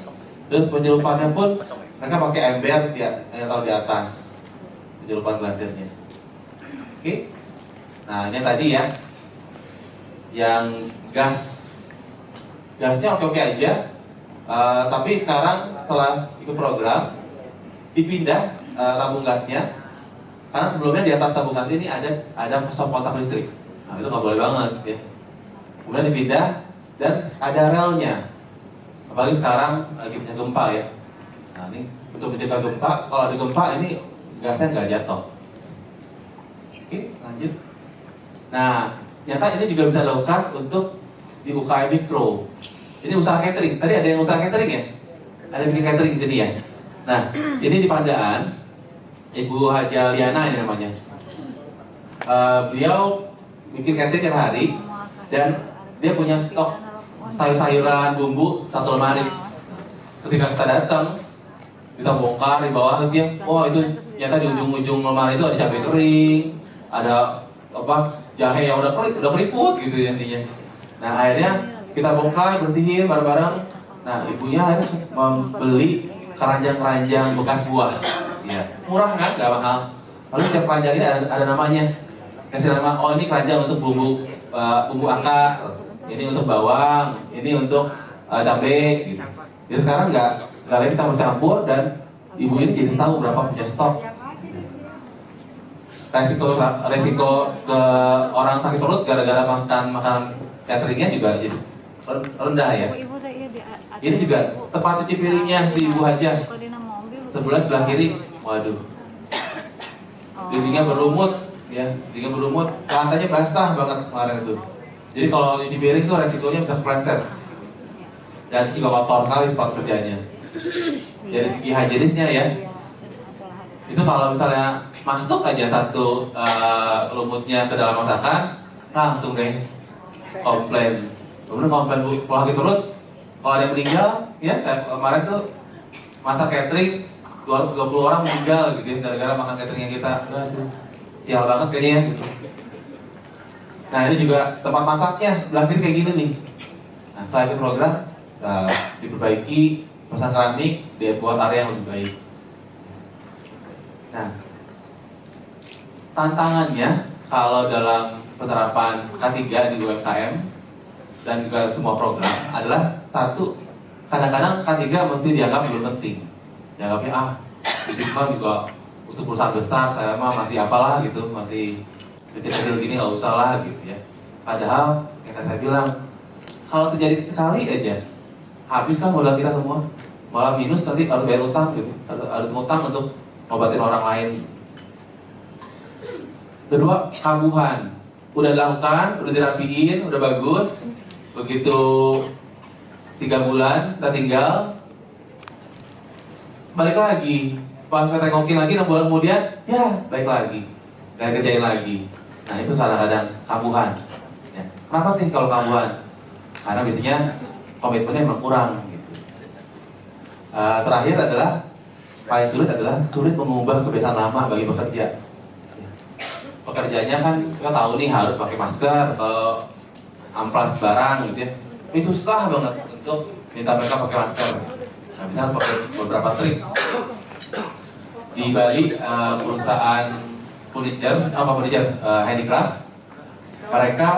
Speaker 1: Terus penyelupannya pun mereka pakai ember yang taruh di atas penyelupan glasirnya. Oke. Nah, ini tadi ya, yang gasnya oke-oke aja. Tapi sekarang setelah ikut program dipindah tabung gasnya, karena sebelumnya di atas tabung gas ini ada stop kontak listrik. Nah, itu nggak boleh banget ya. Kemudian dipindah dan ada relnya. Apalagi sekarang lagi punya gempa ya. Nah, ini untuk mencegah gempa, kalau ada gempa ini gasnya nggak jatuh. Oke, lanjut. Nah, ternyata ini juga bisa dilakukan untuk di UKM Mikro. Ini usaha catering. Tadi ada yang usaha catering ya? Ada yang bikin catering di sini ya? Nah, ini di Pandaan, Ibu Haja Liana ini namanya. Beliau bikin catering tiap hari dan dia punya stok sayur-sayuran, bumbu satu lemari. Ketika kita datang, kita bongkar di bawah dia, oh itu ternyata di ujung-ujung lemari itu ada cabai kering, ada jahe yang udah keriput gitu ya intinya. Nah akhirnya kita bongkar, bersihin bareng-bareng. Nah ibunya harus membeli keranjang-keranjang bekas buah, ya murah kan, gak mahal. Lalu setiap keranjang ini ada namanya, kasih nama, oh ini keranjang untuk bumbu akar, ini untuk bawang, ini untuk cabai gitu. Jadi sekarang nggak lagi campur-campur dan ibu ini jadi tahu berapa punya stok. Resiko ke orang sakit perut gara-gara makan makanan cateringnya juga jadi rendah ya. Ini juga tempat cuci piringnya si Ibu Haja. Sebelah sebelah kiri, waduh, dindingnya berlumut, ya, dindingnya berlumut, lantainya basah banget kemarin itu. Jadi kalau cuci piring itu resikonya bisa kepleset. Dan juga kotor sekali tempat kerjanya. Jadi tinggi higienisnya ya. Itu kalau misalnya masuk aja satu lumutnya ke dalam masakan, langsung deh komplain. Kemudian komplain pola sakit perut. Kalau ada yang meninggal, ya kayak kemarin tuh masak catering 20 orang meninggal gitu ya, gara-gara makan catering yang kita, aduh, sial banget kayaknya ya, gitu. Nah ini juga tempat masaknya sebelah kiri kayak gini nih. Nah setelah itu program diperbaiki, pasang keramik, dia buat area yang lebih baik. Nah tantangannya kalau dalam penerapan K3 di UMKM dan juga semua program adalah satu, kadang-kadang K3 mesti dianggap belum penting. Dianggapnya itu kan juga untuk perusahaan besar, saya mah masih apalah gitu, masih kecil-kecil gini nggak usah lah gitu ya. Padahal yang tadi saya bilang, kalau terjadi sekali aja, habis kan modal kita semua, malah minus nanti harus bayar utang gitu, harus utang untuk ngobatin orang lain. Kedua, kambuhan, udah dilakukan, udah dirapiin, udah bagus, begitu 3 bulan kita tinggal, balik lagi, pas kita tengokin lagi 6 bulan kemudian, ya baik lagi, dan kerjain lagi. Nah itu kadang-kadang kambuhan. Ya. Kenapa sih kalau kambuhan? Karena biasanya komitmennya memang kurang. Gitu. Terakhir adalah paling sulit mengubah kebiasaan lama bagi pekerja. Pekerjanya kan kita tahu nih harus pakai masker atau amplas barang gitu ya. Ini susah banget untuk minta mereka pakai masker. Nah, bisa pakai beberapa trik. Di Bali perusahaan furniture handicraft, mereka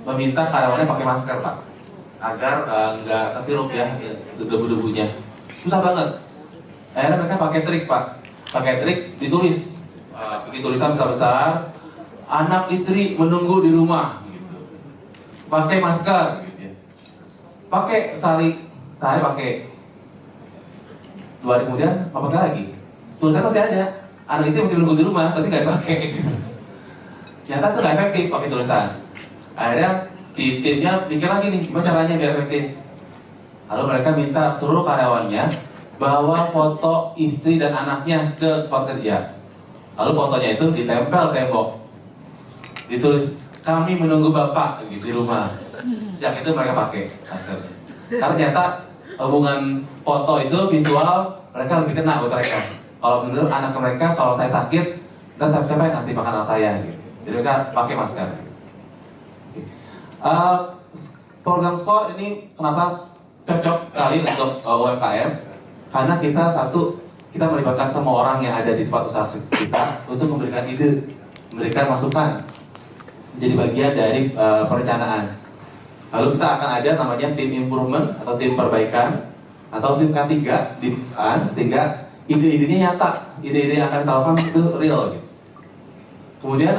Speaker 1: meminta karyawannya pakai masker Pak, agar nggak terhirup ya debu-debunya. Susah banget. Akhirnya mereka pakai trik Pak, ditulis, bikin tulisan besar-besar, anak istri menunggu di rumah, gitu. Pakai masker, gitu ya. Pakai sehari pakai, 2 hari kemudian nggak pakai lagi. Tulisan masih ada, anak istri masih menunggu di rumah, tapi nggak dipakai. Ternyata tuh nggak efektif pakai tulisan. Akhirnya di timnya pikir lagi nih, gimana caranya biar efektif. Lalu mereka minta seluruh karyawannya bawa foto istri dan anaknya ke tempat kerja. Lalu fotonya itu ditempel tembok, ditulis kami menunggu bapak gitu, di rumah. Sejak itu mereka pakai masker. Karena ternyata hubungan foto itu visual mereka lebih kena buat mereka. Kalau benar anak mereka, kalau saya sakit, dan siapa yang ngasih makan anak saya gitu. Jadi mereka pakai masker. Program SCORE ini kenapa cocok sekali untuk UMKM? Karena kita melibatkan semua orang yang ada di tempat usaha kita untuk memberikan ide, berikan masukan, menjadi bagian dari perencanaan. Lalu kita akan ada namanya tim improvement atau tim perbaikan atau tim K3 di sehingga ide-idenya nyata, ide-ide yang akan kita lakukan itu real gitu. Kemudian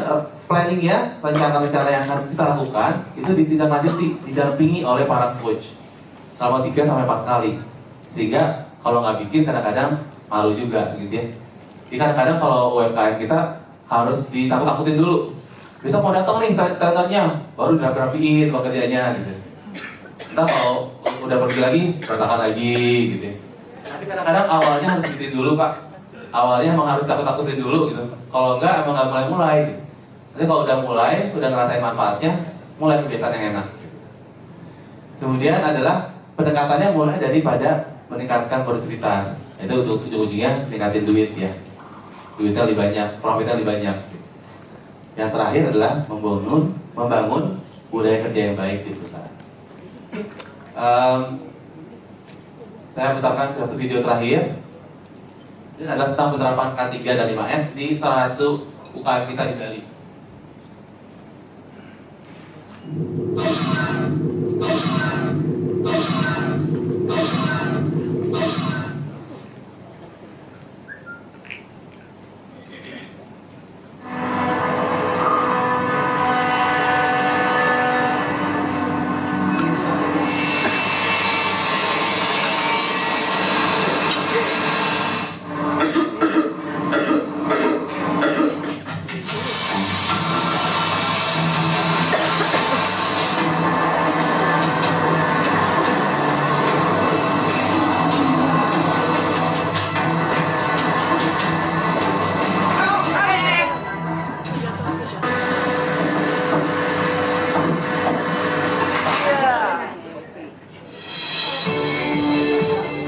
Speaker 1: planningnya, rencana-rencana yang akan kita lakukan itu ditindaklanjuti, didampingi oleh para coach selama 3-4 kali. Sehingga kalau nggak bikin kadang-kadang malu juga gitu ya. Jadi kadang-kadang kalau UMKM kita harus ditakut-takutin dulu. Besok mau datang nih trainer-nya, baru dirapi-rapiin pekerjaannya gitu. Kita kalau udah pergi lagi, berantakan lagi gitu ya. Tapi kadang-kadang awalnya harus gituin dulu Pak. Awalnya emang harus takut-takutin dulu gitu. Kalau enggak emang nggak mulai-mulai gitu. Nanti kalau udah mulai, udah ngerasain manfaatnya, mulai kebiasaan yang enak. Kemudian adalah pendekatannya mulai daripada meningkatkan produktivitas. Itu untuk ujung-ujungnya meningkatin duit ya. Duitnya lebih banyak, profitnya lebih banyak. Yang terakhir adalah membangun budaya kerja yang baik di perusahaan. Saya putarkan satu video terakhir. Ini adalah tentang penerapan K3 dan 5S di salah satu UKM kita di Bali.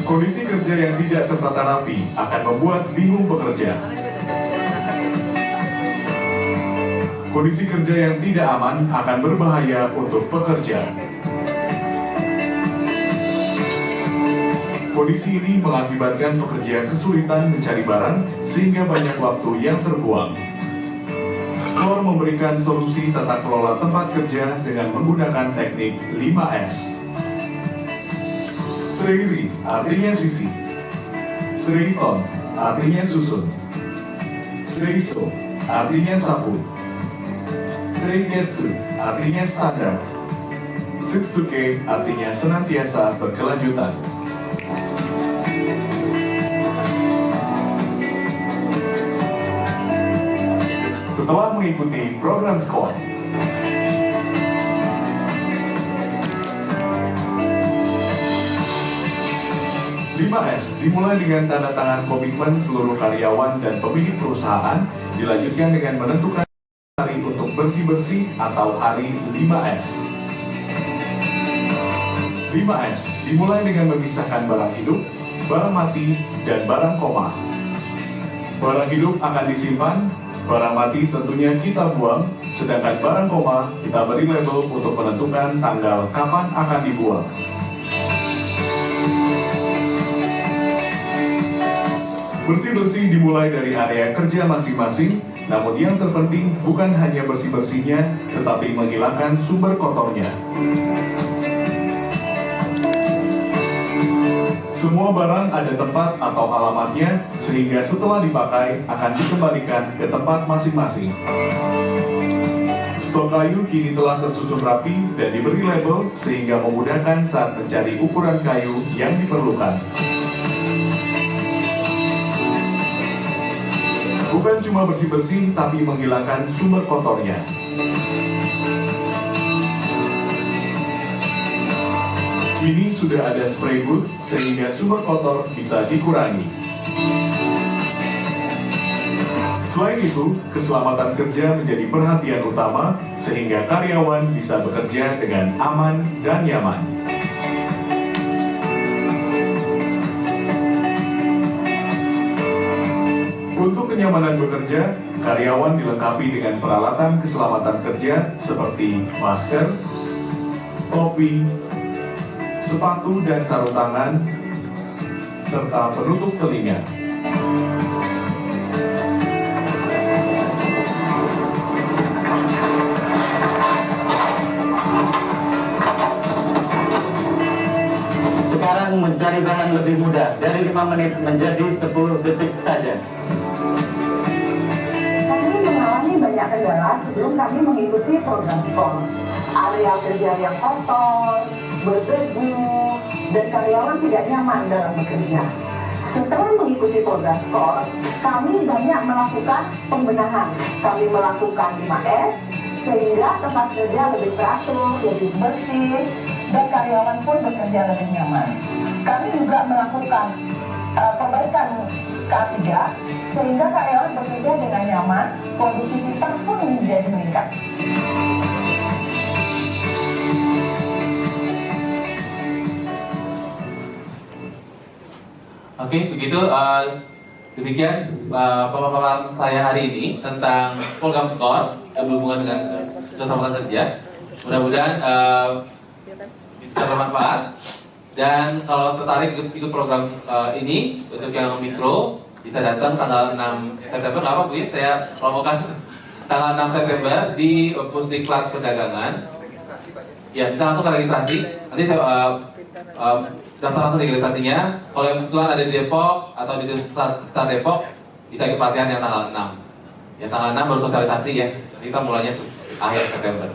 Speaker 3: Kondisi kerja yang tidak tertata rapi akan membuat bingung bekerja. Kondisi kerja yang tidak aman akan berbahaya untuk pekerja. Kondisi ini mengakibatkan pekerja kesulitan mencari barang sehingga banyak waktu yang terbuang. Skor memberikan solusi tata kelola tempat kerja dengan menggunakan teknik 5S. Seiri artinya sisi, Seriton artinya susun, Seiso artinya sapu, Seiketsu artinya standar, Shitsuke artinya senantiasa berkelanjutan. Setelah mengikuti program skor, 5S dimulai dengan tanda tangan komitmen seluruh karyawan dan pemilik perusahaan, dilanjutkan dengan menentukan hari untuk bersih-bersih atau hari 5S. 5S dimulai dengan memisahkan barang hidup, barang mati, dan barang koma. Barang hidup akan disimpan, barang mati tentunya kita buang, sedangkan barang koma kita beri label untuk menentukan tanggal kapan akan dibuang. Bersih-bersih dimulai dari area kerja masing-masing, namun yang terpenting bukan hanya bersih-bersihnya, tetapi menghilangkan sumber kotornya. Semua barang ada tempat atau alamatnya, sehingga setelah dipakai akan dikembalikan ke tempat masing-masing. Stok kayu kini telah tersusun rapi dan diberi label, sehingga memudahkan saat mencari ukuran kayu yang diperlukan. Bukan cuma bersih-bersih, tapi menghilangkan sumber kotornya. Kini sudah ada spray booth, sehingga sumber kotor bisa dikurangi. Selain itu, keselamatan kerja menjadi perhatian utama, sehingga karyawan bisa bekerja dengan aman dan nyaman. Untuk kenyamanan bekerja, karyawan dilengkapi dengan peralatan keselamatan kerja seperti masker, topi, sepatu dan sarung tangan, serta penutup telinga.
Speaker 4: datang mencari bahan lebih mudah, dari 5 menit menjadi 10 detik saja.
Speaker 5: Kami mengalami banyak kendala sebelum kami mengikuti program skor. Area kerja yang kotor, berdebu, dan karyawan tidak nyaman dalam bekerja. Setelah mengikuti program skor, kami banyak melakukan pembenahan. Kami melakukan 5S, sehingga tempat kerja lebih teratur, lebih bersih, dan karyawan pun bekerja lebih nyaman. Kami juga melakukan perbaikan K3, sehingga karyawan bekerja dengan nyaman, produktivitas pun menjadi meningkat.
Speaker 1: Oke, begitu demikian pemaparan saya hari ini tentang program skor yang berhubungan dengan keselamatan kerja. Mudah-mudahan bisa bermanfaat, dan kalau tertarik ikut program ini untuk yang mikro bisa datang tanggal 6 September. Nggak apa Bu ya, saya promokan tanggal 6 September di Pusdiklat Perdagangan. Ya, bisa langsung ke registrasi. Nanti saya daftar langsung registrasinya. Kalau yang kebetulan ada di Depok atau di sekitar Depok, bisa ikut pelatihan yang tanggal 6. Ya, tanggal 6 baru sosialisasi ya. Kita mulainya tuh akhir September.